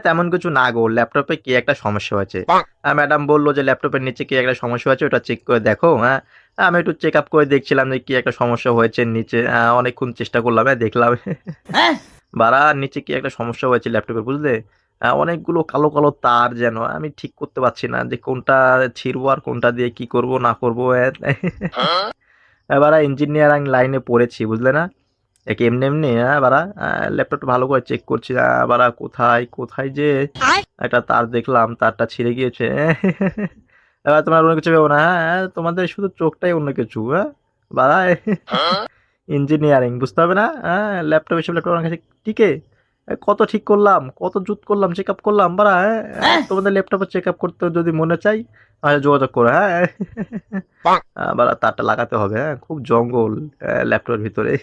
তেমন কিছু না গো। ল্যাপটপে কি একটা সমস্যা হয়েছে। ম্যাডাম বলল যে, "ল্যাপটপের নিচে কি একটা সমস্যা হয়েছে, ওটা চেক করে দেখো।" হ্যাঁ? আমি একটু চেক আপ করে দেখছিলাম যে কি একটা সমস্যা হয়েছে নিচে। অনেকক্ষণ চেষ্টা করলাম, দেখলাম বাড়া নিচে কি একটা সমস্যা হয়েছে ল্যাপটপের, বুঝলে? অনেকগুলো কালো, কালো তার যেন। আমি ঠিক করতে পারছি না যে কোনটা ছিঁড়বো আর কোনটা দিয়ে কি করব না করব। বাড়া ইঞ্জিনিয়ারিং লাইনে পড়েছি, বুঝলে না? এমনি বাড়া ল্যাপটপটা ভালো করে চেক করছি। বাড়া কোথায়, কোথায় যে একটা তার দেখলাম, তারটা ছিঁড়ে গিয়েছে। এবার তোমরা অন্য কিছু ভেবো না। তোমাদের শুধু চোখটাই অন্য কিছু। বাড়া ইঞ্জিনিয়ারিং বুঝতে হবে না? ল্যাপটপ এসব ল্যাপটপ আমার কাছে টিকে? কত ঠিক করলাম, কত জুত করলাম, চেকআপ করলাম বাড়া। তোমাদের ল্যাপটপে চেকআপ করতে যদি মনে চাই তাহলে যোগাযোগ করো, হ্যাঁ? বাড়া তারটা লাগাতে হবে, হ্যাঁ? খুব জঙ্গল ল্যাপটপের ভিতরে।